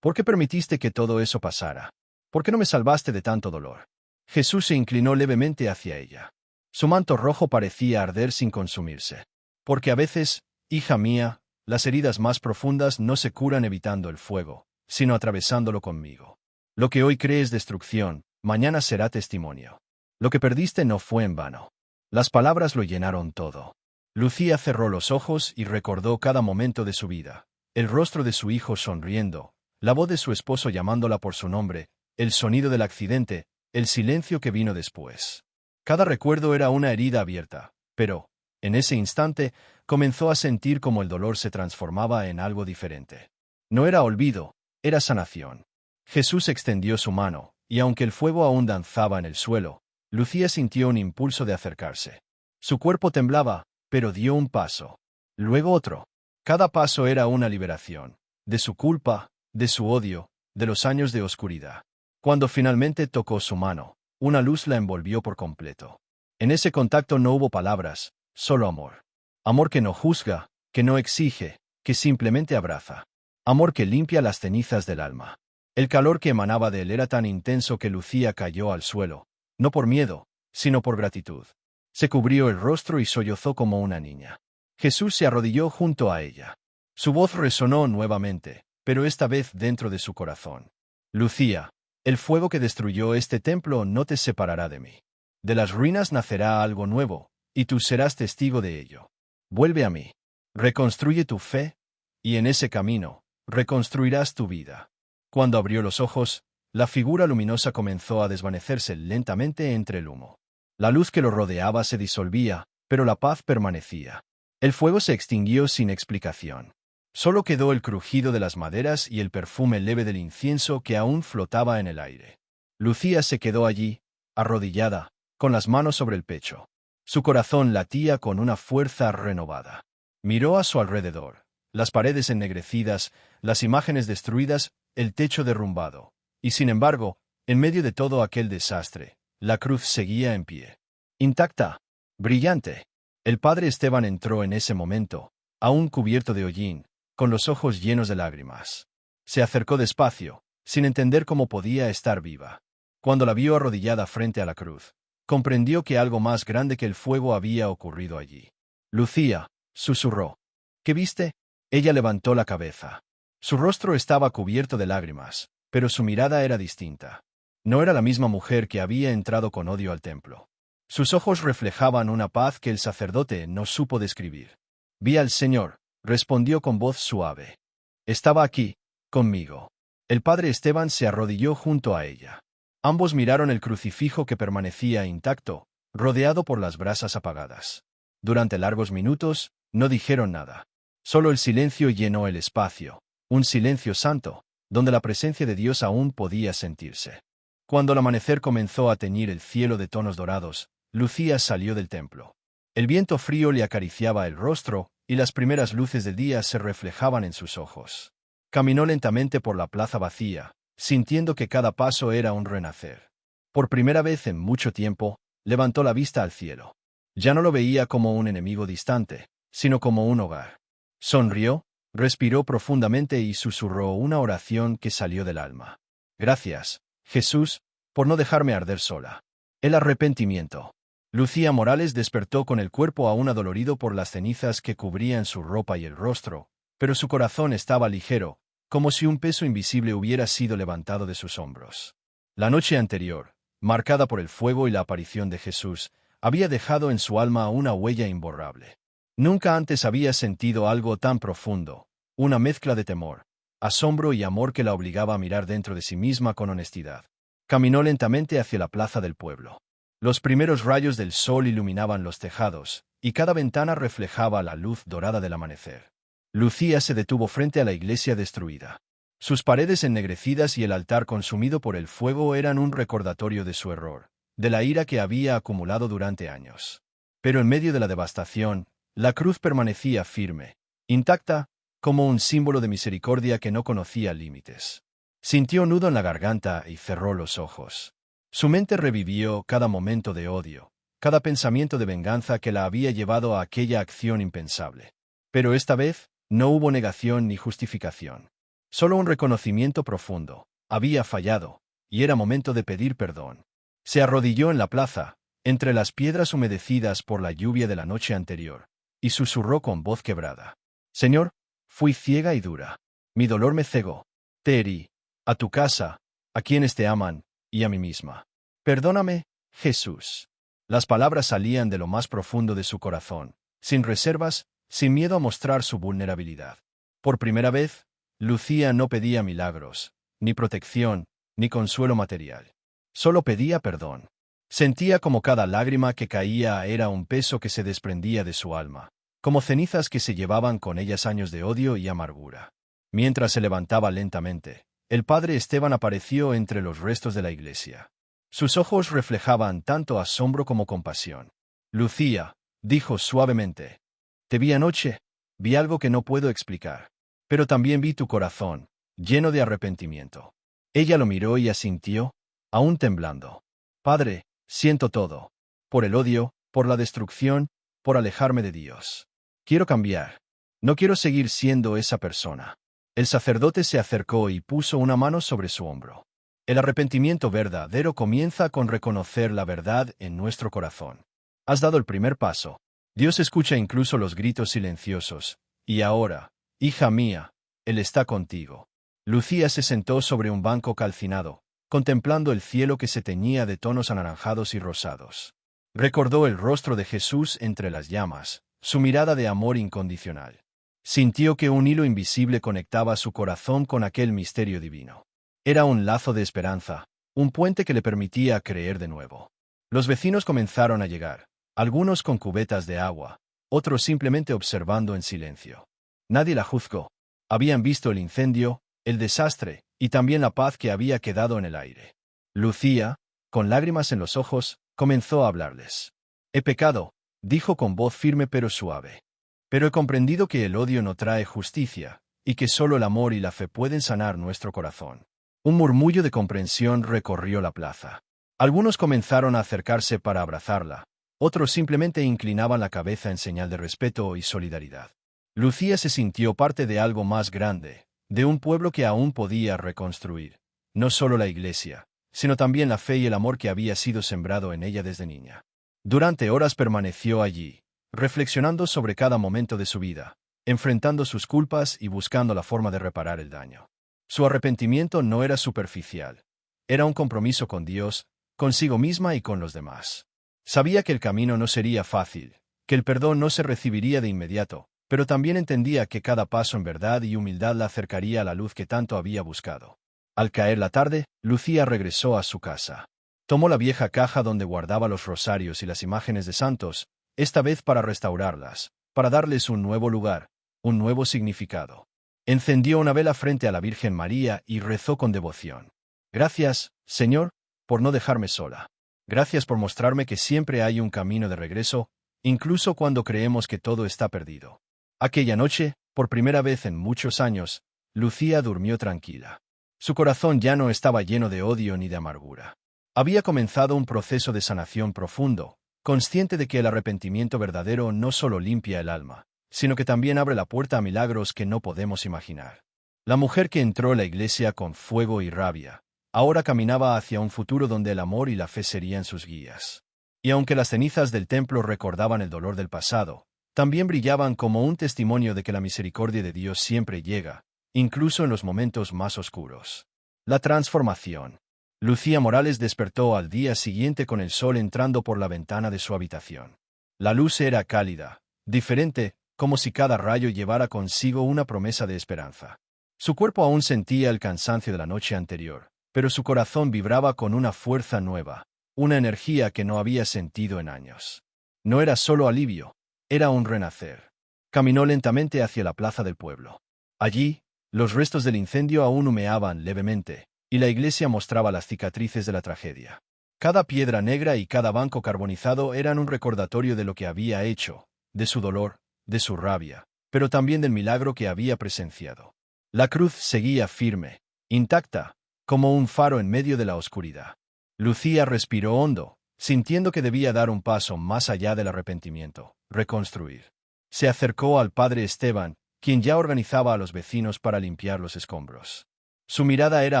«¿Por qué permitiste que todo eso pasara? ¿Por qué no me salvaste de tanto dolor?». Jesús se inclinó levemente hacia ella. Su manto rojo parecía arder sin consumirse. «Porque a veces, hija mía, las heridas más profundas no se curan evitando el fuego, sino atravesándolo conmigo. Lo que hoy crees destrucción, mañana será testimonio. Lo que perdiste no fue en vano». Las palabras lo llenaron todo. Lucía cerró los ojos y recordó cada momento de su vida. El rostro de su hijo sonriendo, la voz de su esposo llamándola por su nombre, el sonido del accidente, el silencio que vino después. Cada recuerdo era una herida abierta, pero, en ese instante, comenzó a sentir cómo el dolor se transformaba en algo diferente. No era olvido, era sanación. Jesús extendió su mano, y aunque el fuego aún danzaba en el suelo, Lucía sintió un impulso de acercarse. Su cuerpo temblaba, pero dio un paso. Luego otro. Cada paso era una liberación, de su culpa, de su odio, de los años de oscuridad. Cuando finalmente tocó su mano, una luz la envolvió por completo. En ese contacto no hubo palabras, solo amor. Amor que no juzga, que no exige, que simplemente abraza. Amor que limpia las cenizas del alma. El calor que emanaba de él era tan intenso que Lucía cayó al suelo, no por miedo, sino por gratitud. Se cubrió el rostro y sollozó como una niña. Jesús se arrodilló junto a ella. Su voz resonó nuevamente, pero esta vez dentro de su corazón. «Lucía, el fuego que destruyó este templo no te separará de mí. De las ruinas nacerá algo nuevo, y tú serás testigo de ello. Vuelve a mí. Reconstruye tu fe, y en ese camino, reconstruirás tu vida». Cuando abrió los ojos, la figura luminosa comenzó a desvanecerse lentamente entre el humo. La luz que lo rodeaba se disolvía, pero la paz permanecía. El fuego se extinguió sin explicación. Solo quedó el crujido de las maderas y el perfume leve del incienso que aún flotaba en el aire. Lucía se quedó allí, arrodillada, con las manos sobre el pecho. Su corazón latía con una fuerza renovada. Miró a su alrededor, las paredes ennegrecidas, las imágenes destruidas, el techo derrumbado. Y sin embargo, en medio de todo aquel desastre, la cruz seguía en pie. Intacta, brillante. El padre Esteban entró en ese momento, aún cubierto de hollín, con los ojos llenos de lágrimas. Se acercó despacio, sin entender cómo podía estar viva. Cuando la vio arrodillada frente a la cruz, comprendió que algo más grande que el fuego había ocurrido allí. Lucía, susurró. ¿Qué viste? Ella levantó la cabeza. Su rostro estaba cubierto de lágrimas, pero su mirada era distinta. No era la misma mujer que había entrado con odio al templo. Sus ojos reflejaban una paz que el sacerdote no supo describir. Vi al Señor, respondió con voz suave. Estaba aquí, conmigo. El padre Esteban se arrodilló junto a ella. Ambos miraron el crucifijo que permanecía intacto, rodeado por las brasas apagadas. Durante largos minutos, no dijeron nada. Solo el silencio llenó el espacio, un silencio santo, donde la presencia de Dios aún podía sentirse. Cuando el amanecer comenzó a teñir el cielo de tonos dorados, Lucía salió del templo. El viento frío le acariciaba el rostro, y las primeras luces del día se reflejaban en sus ojos. Caminó lentamente por la plaza vacía, sintiendo que cada paso era un renacer. Por primera vez en mucho tiempo, levantó la vista al cielo. Ya no lo veía como un enemigo distante, sino como un hogar. Sonrió, respiró profundamente y susurró una oración que salió del alma. Gracias, Jesús, por no dejarme arder sola. El arrepentimiento. Lucía Morales despertó con el cuerpo aún adolorido por las cenizas que cubrían su ropa y el rostro, pero su corazón estaba ligero, como si un peso invisible hubiera sido levantado de sus hombros. La noche anterior, marcada por el fuego y la aparición de Jesús, había dejado en su alma una huella imborrable. Nunca antes había sentido algo tan profundo, una mezcla de temor, asombro y amor que la obligaba a mirar dentro de sí misma con honestidad. Caminó lentamente hacia la plaza del pueblo. Los primeros rayos del sol iluminaban los tejados, y cada ventana reflejaba la luz dorada del amanecer. Lucía se detuvo frente a la iglesia destruida. Sus paredes ennegrecidas y el altar consumido por el fuego eran un recordatorio de su error, de la ira que había acumulado durante años. Pero en medio de la devastación, la cruz permanecía firme, intacta, como un símbolo de misericordia que no conocía límites. Sintió un nudo en la garganta y cerró los ojos. Su mente revivió cada momento de odio, cada pensamiento de venganza que la había llevado a aquella acción impensable. Pero esta vez, no hubo negación ni justificación. Solo un reconocimiento profundo. Había fallado, y era momento de pedir perdón. Se arrodilló en la plaza, entre las piedras humedecidas por la lluvia de la noche anterior, y susurró con voz quebrada. Señor, fui ciega y dura. Mi dolor me cegó. Te herí, a tu casa, a quienes te aman, y a mí misma. Perdóname, Jesús. Las palabras salían de lo más profundo de su corazón, sin reservas, sin miedo a mostrar su vulnerabilidad. Por primera vez, Lucía no pedía milagros, ni protección, ni consuelo material. Solo pedía perdón. Sentía como cada lágrima que caía era un peso que se desprendía de su alma, como cenizas que se llevaban con ellas años de odio y amargura. Mientras se levantaba lentamente, el padre Esteban apareció entre los restos de la iglesia. Sus ojos reflejaban tanto asombro como compasión. Lucía, dijo suavemente, te vi anoche, vi algo que no puedo explicar. Pero también vi tu corazón, lleno de arrepentimiento. Ella lo miró y asintió, aún temblando. Padre, siento todo. Por el odio, por la destrucción, por alejarme de Dios. Quiero cambiar. No quiero seguir siendo esa persona. El sacerdote se acercó y puso una mano sobre su hombro. El arrepentimiento verdadero comienza con reconocer la verdad en nuestro corazón. Has dado el primer paso. Dios escucha incluso los gritos silenciosos. Y ahora, hija mía, Él está contigo. Lucía se sentó sobre un banco calcinado, contemplando el cielo que se teñía de tonos anaranjados y rosados. Recordó el rostro de Jesús entre las llamas, su mirada de amor incondicional. Sintió que un hilo invisible conectaba su corazón con aquel misterio divino. Era un lazo de esperanza, un puente que le permitía creer de nuevo. Los vecinos comenzaron a llegar, algunos con cubetas de agua, otros simplemente observando en silencio. Nadie la juzgó. Habían visto el incendio, el desastre, y también la paz que había quedado en el aire. Lucía, con lágrimas en los ojos, comenzó a hablarles. He pecado, dijo con voz firme pero suave. Pero he comprendido que el odio no trae justicia, y que solo el amor y la fe pueden sanar nuestro corazón. Un murmullo de comprensión recorrió la plaza. Algunos comenzaron a acercarse para abrazarla, otros simplemente inclinaban la cabeza en señal de respeto y solidaridad. Lucía se sintió parte de algo más grande, de un pueblo que aún podía reconstruir, no solo la iglesia, sino también la fe y el amor que había sido sembrado en ella desde niña. Durante horas permaneció allí, reflexionando sobre cada momento de su vida, enfrentando sus culpas y buscando la forma de reparar el daño. Su arrepentimiento no era superficial, era un compromiso con Dios, consigo misma y con los demás. Sabía que el camino no sería fácil, que el perdón no se recibiría de inmediato, pero también entendía que cada paso en verdad y humildad la acercaría a la luz que tanto había buscado. Al caer la tarde, Lucía regresó a su casa. Tomó la vieja caja donde guardaba los rosarios y las imágenes de santos, esta vez para restaurarlas, para darles un nuevo lugar, un nuevo significado. Encendió una vela frente a la Virgen María y rezó con devoción. Gracias, Señor, por no dejarme sola. Gracias por mostrarme que siempre hay un camino de regreso, incluso cuando creemos que todo está perdido. Aquella noche, por primera vez en muchos años, Lucía durmió tranquila. Su corazón ya no estaba lleno de odio ni de amargura. Había comenzado un proceso de sanación profundo, consciente de que el arrepentimiento verdadero no solo limpia el alma, sino que también abre la puerta a milagros que no podemos imaginar. La mujer que entró a la iglesia con fuego y rabia, ahora caminaba hacia un futuro donde el amor y la fe serían sus guías. Y aunque las cenizas del templo recordaban el dolor del pasado, también brillaban como un testimonio de que la misericordia de Dios siempre llega, incluso en los momentos más oscuros. La transformación. Lucía Morales despertó al día siguiente con el sol entrando por la ventana de su habitación. La luz era cálida, diferente, como si cada rayo llevara consigo una promesa de esperanza. Su cuerpo aún sentía el cansancio de la noche anterior, pero su corazón vibraba con una fuerza nueva, una energía que no había sentido en años. No era solo alivio, era un renacer. Caminó lentamente hacia la plaza del pueblo. Allí, los restos del incendio aún humeaban levemente, y la iglesia mostraba las cicatrices de la tragedia. Cada piedra negra y cada banco carbonizado eran un recordatorio de lo que había hecho, de su dolor, de su rabia, pero también del milagro que había presenciado. La cruz seguía firme, intacta, como un faro en medio de la oscuridad. Lucía respiró hondo, sintiendo que debía dar un paso más allá del arrepentimiento, reconstruir. Se acercó al padre Esteban, quien ya organizaba a los vecinos para limpiar los escombros. Su mirada era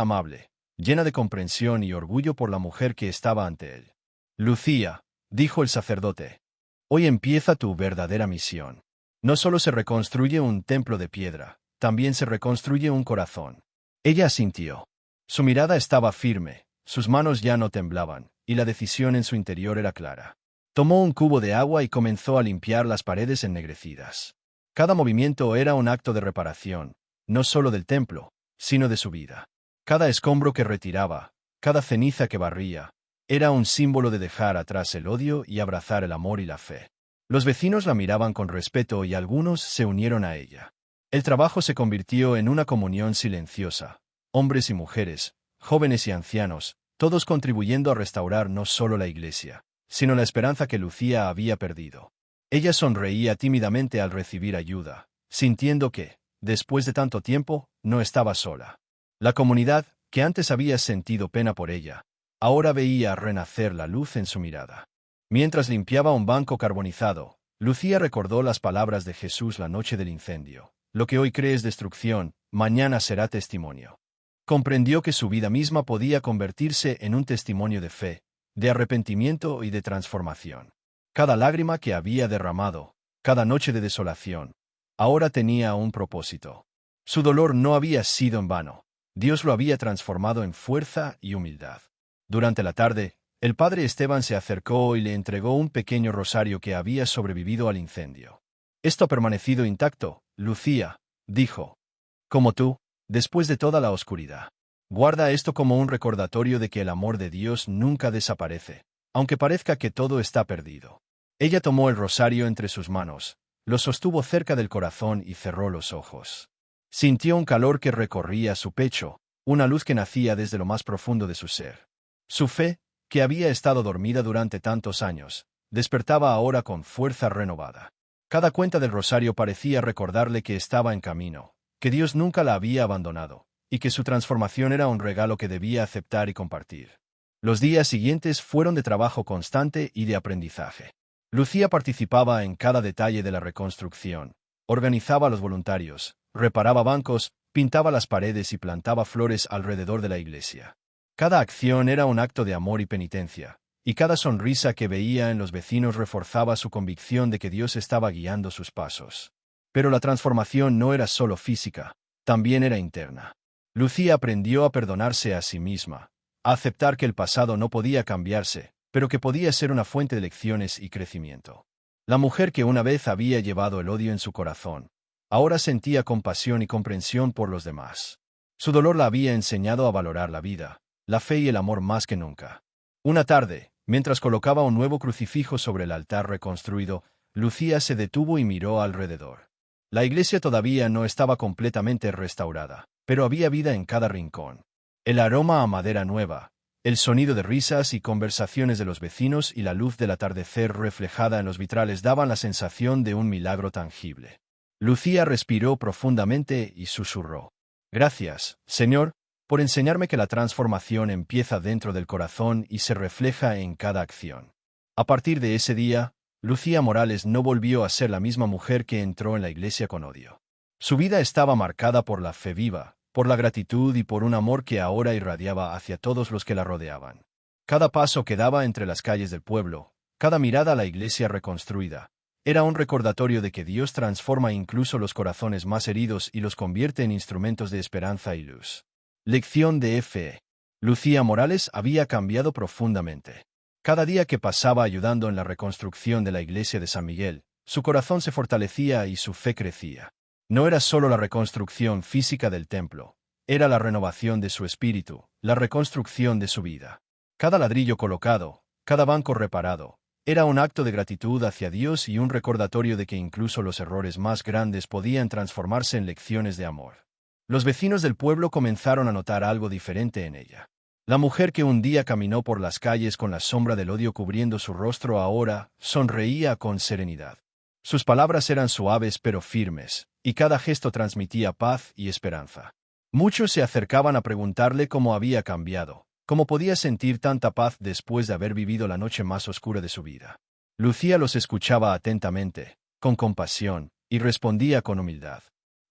amable, llena de comprensión y orgullo por la mujer que estaba ante él. Lucía, dijo el sacerdote, hoy empieza tu verdadera misión. No solo se reconstruye un templo de piedra, también se reconstruye un corazón. Ella asintió. Su mirada estaba firme, sus manos ya no temblaban, y la decisión en su interior era clara. Tomó un cubo de agua y comenzó a limpiar las paredes ennegrecidas. Cada movimiento era un acto de reparación, no solo del templo, sino de su vida. Cada escombro que retiraba, cada ceniza que barría, era un símbolo de dejar atrás el odio y abrazar el amor y la fe. Los vecinos la miraban con respeto y algunos se unieron a ella. El trabajo se convirtió en una comunión silenciosa, hombres y mujeres, jóvenes y ancianos, todos contribuyendo a restaurar no solo la iglesia, sino la esperanza que Lucía había perdido. Ella sonreía tímidamente al recibir ayuda, sintiendo que, después de tanto tiempo, no estaba sola. La comunidad, que antes había sentido pena por ella, ahora veía renacer la luz en su mirada. Mientras limpiaba un banco carbonizado, Lucía recordó las palabras de Jesús la noche del incendio. Lo que hoy crees destrucción, mañana será testimonio. Comprendió que su vida misma podía convertirse en un testimonio de fe, de arrepentimiento y de transformación. Cada lágrima que había derramado, cada noche de desolación, ahora tenía un propósito. Su dolor no había sido en vano. Dios lo había transformado en fuerza y humildad. Durante la tarde, el padre Esteban se acercó y le entregó un pequeño rosario que había sobrevivido al incendio. Esto ha permanecido intacto, Lucía, dijo. Como tú, después de toda la oscuridad. Guarda esto como un recordatorio de que el amor de Dios nunca desaparece, aunque parezca que todo está perdido. Ella tomó el rosario entre sus manos, lo sostuvo cerca del corazón y cerró los ojos. Sintió un calor que recorría su pecho, una luz que nacía desde lo más profundo de su ser. Su fe, que había estado dormida durante tantos años, despertaba ahora con fuerza renovada. Cada cuenta del rosario parecía recordarle que estaba en camino, que Dios nunca la había abandonado, y que su transformación era un regalo que debía aceptar y compartir. Los días siguientes fueron de trabajo constante y de aprendizaje. Lucía participaba en cada detalle de la reconstrucción, organizaba a los voluntarios, reparaba bancos, pintaba las paredes y plantaba flores alrededor de la iglesia. Cada acción era un acto de amor y penitencia, y cada sonrisa que veía en los vecinos reforzaba su convicción de que Dios estaba guiando sus pasos. Pero la transformación no era solo física, también era interna. Lucía aprendió a perdonarse a sí misma, a aceptar que el pasado no podía cambiarse, pero que podía ser una fuente de lecciones y crecimiento. La mujer que una vez había llevado el odio en su corazón, ahora sentía compasión y comprensión por los demás. Su dolor la había enseñado a valorar la vida, la fe y el amor más que nunca. Una tarde, mientras colocaba un nuevo crucifijo sobre el altar reconstruido, Lucía se detuvo y miró alrededor. La iglesia todavía no estaba completamente restaurada, pero había vida en cada rincón. El aroma a madera nueva, el sonido de risas y conversaciones de los vecinos y la luz del atardecer reflejada en los vitrales daban la sensación de un milagro tangible. Lucía respiró profundamente y susurró: «Gracias, Señor, por enseñarme que la transformación empieza dentro del corazón y se refleja en cada acción». A partir de ese día, Lucía Morales no volvió a ser la misma mujer que entró en la iglesia con odio. Su vida estaba marcada por la fe viva, por la gratitud y por un amor que ahora irradiaba hacia todos los que la rodeaban. Cada paso que daba entre las calles del pueblo, cada mirada a la iglesia reconstruida, era un recordatorio de que Dios transforma incluso los corazones más heridos y los convierte en instrumentos de esperanza y luz. Lección de fe. Lucía Morales había cambiado profundamente. Cada día que pasaba ayudando en la reconstrucción de la iglesia de San Miguel, su corazón se fortalecía y su fe crecía. No era solo la reconstrucción física del templo, era la renovación de su espíritu, la reconstrucción de su vida. Cada ladrillo colocado, cada banco reparado, era un acto de gratitud hacia Dios y un recordatorio de que incluso los errores más grandes podían transformarse en lecciones de amor. Los vecinos del pueblo comenzaron a notar algo diferente en ella. La mujer que un día caminó por las calles con la sombra del odio cubriendo su rostro ahora sonreía con serenidad. Sus palabras eran suaves pero firmes, y cada gesto transmitía paz y esperanza. Muchos se acercaban a preguntarle cómo había cambiado, cómo podía sentir tanta paz después de haber vivido la noche más oscura de su vida. Lucía los escuchaba atentamente, con compasión, y respondía con humildad.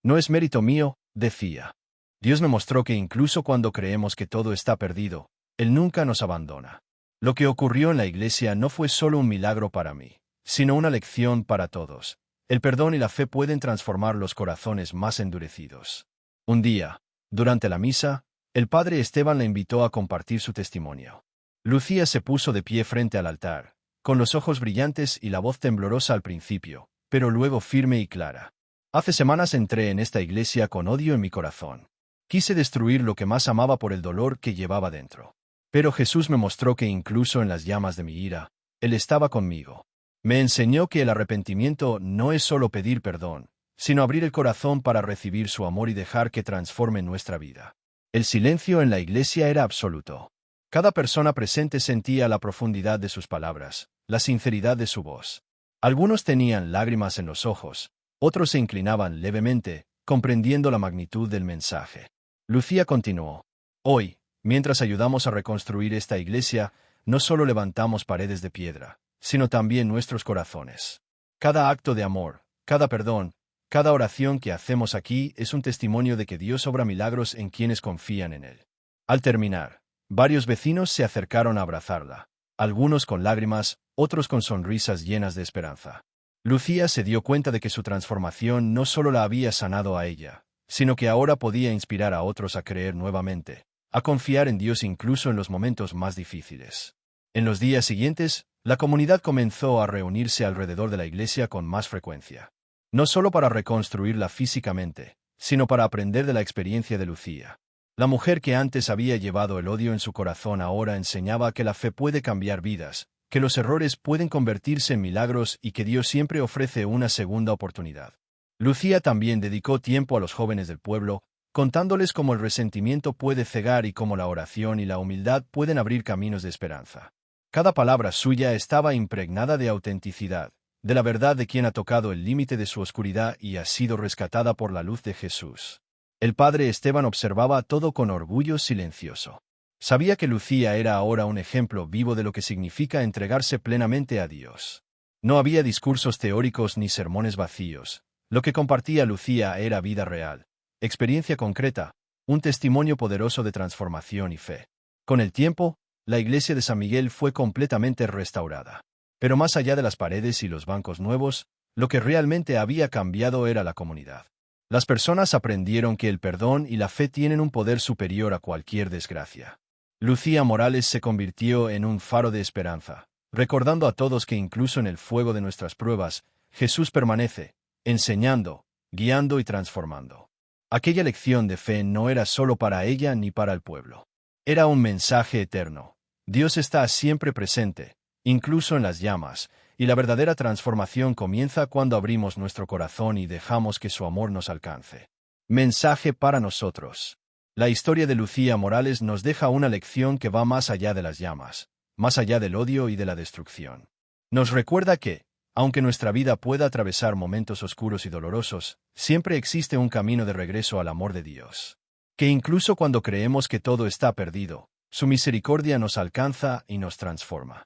«No es mérito mío», decía. «Dios me mostró que incluso cuando creemos que todo está perdido, Él nunca nos abandona». Lo que ocurrió en la iglesia no fue solo un milagro para mí, sino una lección para todos. El perdón y la fe pueden transformar los corazones más endurecidos. Un día, durante la misa, el padre Esteban la invitó a compartir su testimonio. Lucía se puso de pie frente al altar, con los ojos brillantes y la voz temblorosa al principio, pero luego firme y clara. «Hace semanas entré en esta iglesia con odio en mi corazón. Quise destruir lo que más amaba por el dolor que llevaba dentro. Pero Jesús me mostró que incluso en las llamas de mi ira, Él estaba conmigo. Me enseñó que el arrepentimiento no es solo pedir perdón, sino abrir el corazón para recibir su amor y dejar que transforme nuestra vida». El silencio en la iglesia era absoluto. Cada persona presente sentía la profundidad de sus palabras, la sinceridad de su voz. Algunos tenían lágrimas en los ojos, otros se inclinaban levemente, comprendiendo la magnitud del mensaje. Lucía continuó: «Hoy, mientras ayudamos a reconstruir esta iglesia, no solo levantamos paredes de piedra, sino también nuestros corazones. Cada acto de amor, cada perdón, cada oración que hacemos aquí es un testimonio de que Dios obra milagros en quienes confían en Él». Al terminar, varios vecinos se acercaron a abrazarla, algunos con lágrimas, otros con sonrisas llenas de esperanza. Lucía se dio cuenta de que su transformación no solo la había sanado a ella, sino que ahora podía inspirar a otros a creer nuevamente, a confiar en Dios incluso en los momentos más difíciles. En los días siguientes, la comunidad comenzó a reunirse alrededor de la iglesia con más frecuencia. No solo para reconstruirla físicamente, sino para aprender de la experiencia de Lucía. La mujer que antes había llevado el odio en su corazón ahora enseñaba que la fe puede cambiar vidas, que los errores pueden convertirse en milagros y que Dios siempre ofrece una segunda oportunidad. Lucía también dedicó tiempo a los jóvenes del pueblo, contándoles cómo el resentimiento puede cegar y cómo la oración y la humildad pueden abrir caminos de esperanza. Cada palabra suya estaba impregnada de autenticidad, de la verdad de quien ha tocado el límite de su oscuridad y ha sido rescatada por la luz de Jesús. El padre Esteban observaba todo con orgullo silencioso. Sabía que Lucía era ahora un ejemplo vivo de lo que significa entregarse plenamente a Dios. No había discursos teóricos ni sermones vacíos. Lo que compartía Lucía era vida real, experiencia concreta, un testimonio poderoso de transformación y fe. Con el tiempo, la iglesia de San Miguel fue completamente restaurada. Pero más allá de las paredes y los bancos nuevos, lo que realmente había cambiado era la comunidad. Las personas aprendieron que el perdón y la fe tienen un poder superior a cualquier desgracia. Lucía Morales se convirtió en un faro de esperanza, recordando a todos que incluso en el fuego de nuestras pruebas, Jesús permanece, enseñando, guiando y transformando. Aquella lección de fe no era solo para ella ni para el pueblo. Era un mensaje eterno. Dios está siempre presente, incluso en las llamas, y la verdadera transformación comienza cuando abrimos nuestro corazón y dejamos que su amor nos alcance. Mensaje para nosotros. La historia de Lucía Morales nos deja una lección que va más allá de las llamas, más allá del odio y de la destrucción. Nos recuerda que, aunque nuestra vida pueda atravesar momentos oscuros y dolorosos, siempre existe un camino de regreso al amor de Dios. Que incluso cuando creemos que todo está perdido, su misericordia nos alcanza y nos transforma.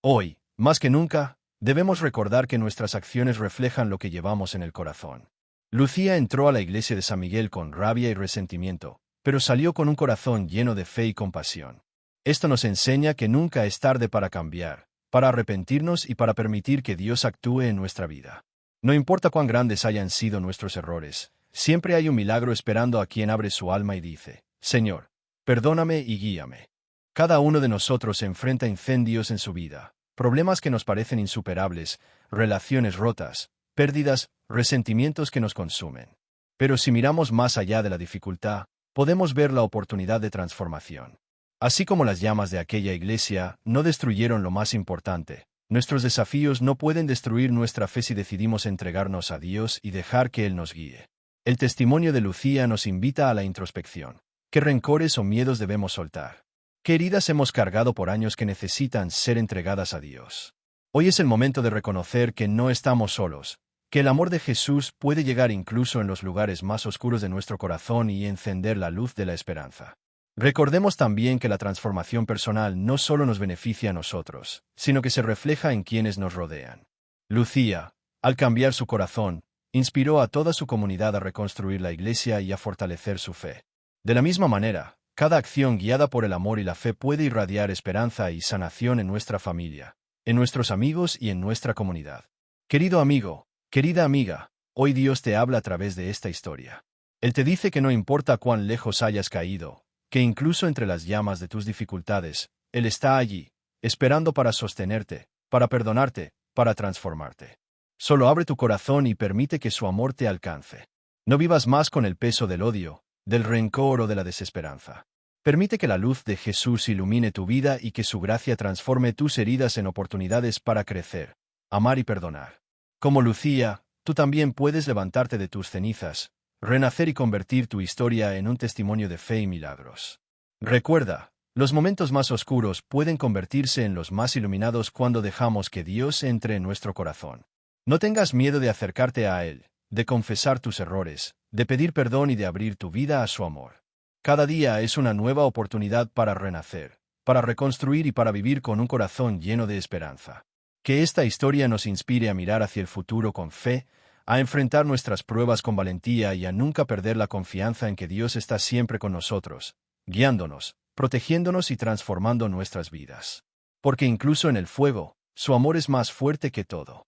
Hoy, más que nunca, debemos recordar que nuestras acciones reflejan lo que llevamos en el corazón. Lucía entró a la iglesia de San Miguel con rabia y resentimiento, pero salió con un corazón lleno de fe y compasión. Esto nos enseña que nunca es tarde para cambiar, para arrepentirnos y para permitir que Dios actúe en nuestra vida. No importa cuán grandes hayan sido nuestros errores, siempre hay un milagro esperando a quien abre su alma y dice: Señor, perdóname y guíame. Cada uno de nosotros enfrenta incendios en su vida, problemas que nos parecen insuperables, relaciones rotas, pérdidas, resentimientos que nos consumen. Pero si miramos más allá de la dificultad, podemos ver la oportunidad de transformación. Así como las llamas de aquella iglesia no destruyeron lo más importante, nuestros desafíos no pueden destruir nuestra fe si decidimos entregarnos a Dios y dejar que Él nos guíe. El testimonio de Lucía nos invita a la introspección. ¿Qué rencores o miedos debemos soltar? ¿Qué heridas hemos cargado por años que necesitan ser entregadas a Dios? Hoy es el momento de reconocer que no estamos solos, que el amor de Jesús puede llegar incluso en los lugares más oscuros de nuestro corazón y encender la luz de la esperanza. Recordemos también que la transformación personal no solo nos beneficia a nosotros, sino que se refleja en quienes nos rodean. Lucía, al cambiar su corazón, inspiró a toda su comunidad a reconstruir la iglesia y a fortalecer su fe. De la misma manera, cada acción guiada por el amor y la fe puede irradiar esperanza y sanación en nuestra familia, en nuestros amigos y en nuestra comunidad. Querido amigo, querida amiga, hoy Dios te habla a través de esta historia. Él te dice que no importa cuán lejos hayas caído, que incluso entre las llamas de tus dificultades, Él está allí, esperando para sostenerte, para perdonarte, para transformarte. Solo abre tu corazón y permite que su amor te alcance. No vivas más con el peso del odio, del rencor o de la desesperanza. Permite que la luz de Jesús ilumine tu vida y que su gracia transforme tus heridas en oportunidades para crecer, amar y perdonar. Como Lucía, tú también puedes levantarte de tus cenizas, renacer y convertir tu historia en un testimonio de fe y milagros. Recuerda, los momentos más oscuros pueden convertirse en los más iluminados cuando dejamos que Dios entre en nuestro corazón. No tengas miedo de acercarte a Él, de confesar tus errores, de pedir perdón y de abrir tu vida a su amor. Cada día es una nueva oportunidad para renacer, para reconstruir y para vivir con un corazón lleno de esperanza. Que esta historia nos inspire a mirar hacia el futuro con fe, a enfrentar nuestras pruebas con valentía y a nunca perder la confianza en que Dios está siempre con nosotros, guiándonos, protegiéndonos y transformando nuestras vidas. Porque incluso en el fuego, su amor es más fuerte que todo.